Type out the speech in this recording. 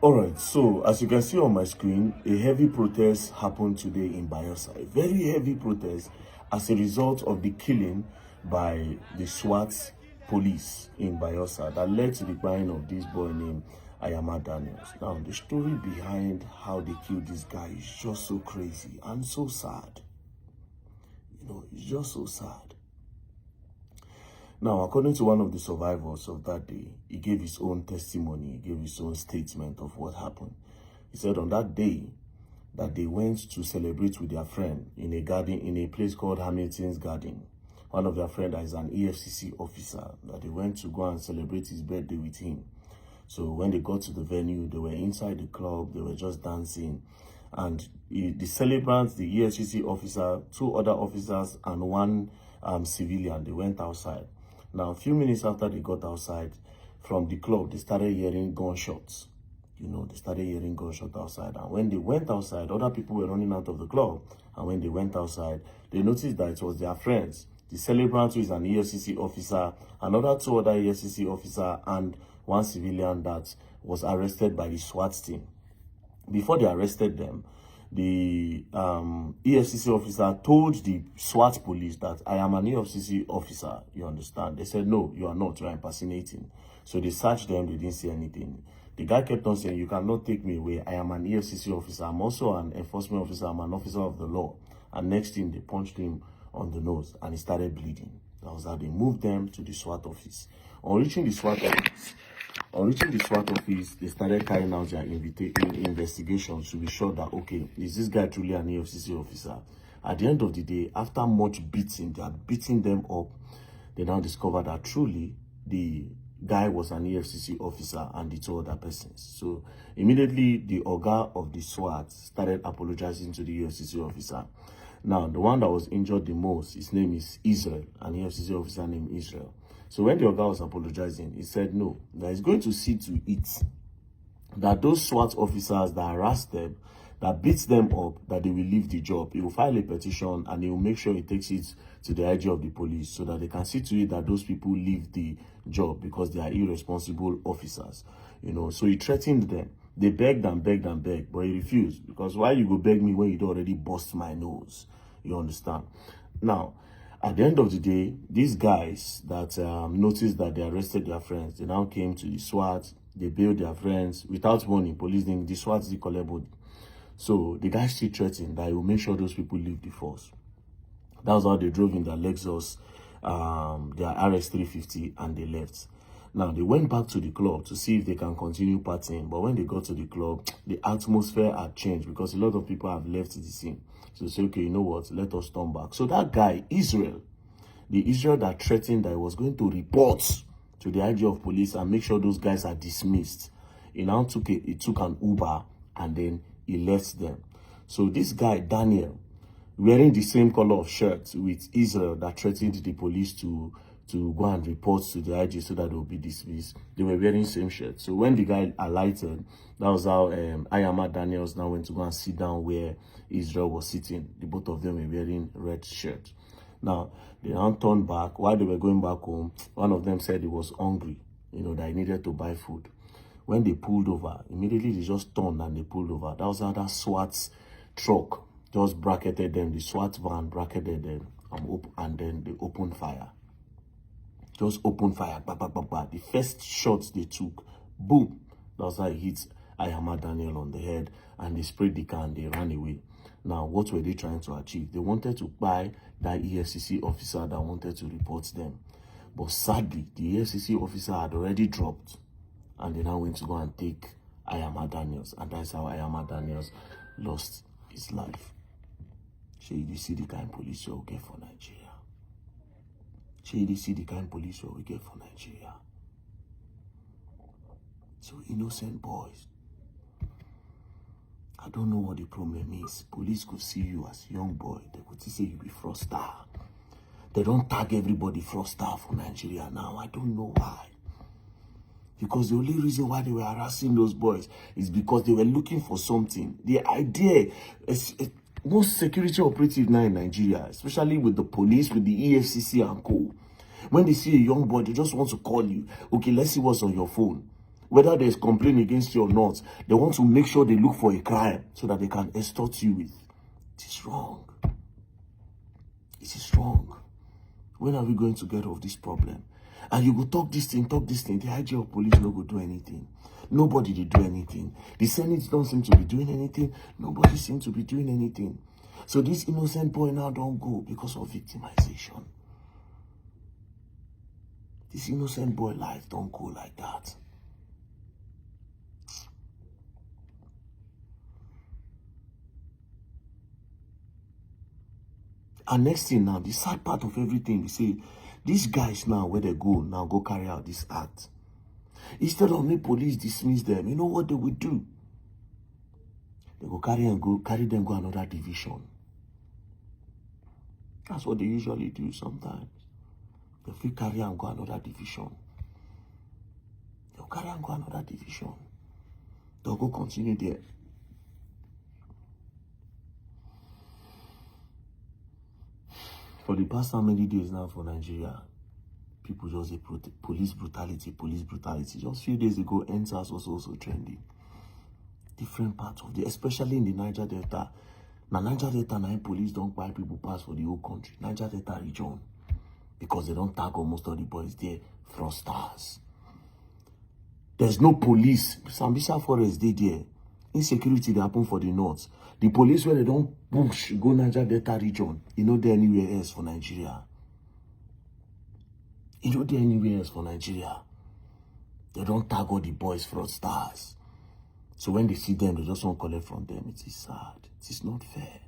All right, so as you can see on my screen, a heavy protest happened today in Bayelsa. A very heavy protest as a result of the killing by the SWAT police in Bayelsa that led to the buying of this boy named Ayama Daniels. Now, the story behind how they killed this guy is just so crazy and so sad. It's just so sad. Now, according to one of the survivors of that day, he gave his own testimony, he gave his own statement of what happened. He said on that day that they went to celebrate with their friend in a garden, in a place called Hamilton's Garden. One of their friends is an EFCC officer, that they went to go and celebrate his birthday with him. So when they got to the venue, they were inside the club, they were just dancing. And the celebrants, the EFCC officer, two other officers, and one civilian, they went outside. Now, a few minutes after they got outside from the club, they started hearing gunshots. They started hearing gunshots outside. And when they went outside, other people were running out of the club. And when they went outside, they noticed that it was their friends. The celebrant, who is an EFCC officer, another two other EFCC officer, and one civilian that was arrested by the SWAT team. Before they arrested them, the EFCC officer told the SWAT police that I am an EFCC officer, you understand? They said, no, you are not, you are impersonating. So they searched them, they didn't see anything. The guy kept on saying, you cannot take me away, I am an EFCC officer, I'm also an enforcement officer, I'm an officer of the law. And next thing, they punched him on the nose and he started bleeding. That was how they moved them to the SWAT office. On reaching the SWAT office, they started carrying out their investigations to be sure that, okay, is this guy truly an EFCC officer? At the end of the day, after much beating, they had beaten them up, they now discovered that truly the guy was an EFCC officer and the two other persons. So immediately, the Oga of the SWAT started apologizing to the EFCC officer. Now, the one that was injured the most, his name is Israel, an EFCC officer named Israel. So when the Oga was apologizing, he said no, that he's going to see to it that those SWAT officers that harassed them, that beats them up, that they will leave the job. He will file a petition and he will make sure he takes it to the IG of the police so that they can see to it that those people leave the job because they are irresponsible officers. So he threatened them. They begged and begged and begged, but he refused, because why you go beg me when you already bust my nose? You understand? Now, at the end of the day, these guys that noticed that they arrested their friends, they now came to the SWAT, they bailed their friends without warning. Police didn't, the SWAT didn't collect body. So the guys still threatened that he will make sure those people leave the force. That was how they drove in their Lexus, their RS350, and they left. Now, they went back to the club to see if they can continue partying. But when they got to the club, the atmosphere had changed because a lot of people have left the scene. So they say, okay, you know what? Let us turn back. So that guy, Israel, the Israel that threatened that he was going to report to the IG of police and make sure those guys are dismissed, he now took an Uber and then he left them. So this guy, Daniel, wearing the same color of shirt with Israel that threatened the police to go and report to the IG so that they will be dismissed. They were wearing the same shirt. So when the guy alighted, that was how Ayama Daniels now went to go and sit down where Israel was sitting. The both of them were wearing red shirts. Now, they now turned back. While they were going back home, one of them said he was hungry, that he needed to buy food. When they pulled over, immediately they just turned and they pulled over. That was how that SWAT truck just bracketed them. The SWAT van bracketed them and then they opened fire. Just opened fire. Bah, bah, bah, bah. The first shots they took, boom. That was how it hit Ayama Daniel on the head, and they sprayed the car and they ran away. Now, what were they trying to achieve? They wanted to buy that EFCC officer that wanted to report them. But sadly, the EFCC officer had already dropped, and they now went to go and take Ayama Daniels. And that's how Ayama Daniels lost his life. So you see the kind of police you get for Nigeria. You see the kind of police we get for Nigeria. So innocent boys. I don't know what the problem is. Police could see you as a young boy. They could say you be fraudster. They don't tag everybody fraudster for Nigeria now. I don't know why. Because the only reason why they were harassing those boys is because they were looking for something. The idea is most security operatives now in Nigeria, especially with the police, with the EFCC and co. When they see a young boy, they just want to call you. Okay, let's see what's on your phone. whether there's complaint against you or not, they want to make sure they look for a crime so that they can extort you with. It is wrong. It is wrong. When are we going to get off this problem? And you go talk this thing. The IG of police no go do anything. Nobody did do anything. The Senate don't seem to be doing anything. Nobody seems to be doing anything. So this innocent boy now don't go because of victimization. This innocent boy life don't go like that. And next thing now, the sad part of everything, we say, these guys now, where they go carry out this act. Instead of the police dismiss them, you know what they would do? They go carry them go another division. That's what they usually do sometimes. They will carry and go another division. They'll carry and go another division. They'll go continue there. For the past how many days now for Nigeria, people just say police brutality. Just a few days ago, NSAS was also trending. Different parts of the, especially in the Niger Delta. Now, Niger Delta, now police don't buy people pass for the whole country. Niger Delta region. Because they don't tag almost all the boys there. Fraudsters. There's no police. Sambisa Forest, they there. Insecurity, they happen for the north. The police, where they don't push, go Niger Delta region, you know they're anywhere else for Nigeria. You know they're anywhere else for Nigeria. They don't tag all the boys fraudsters. So when they see them, they just won't collect from them. It is sad. It is not fair.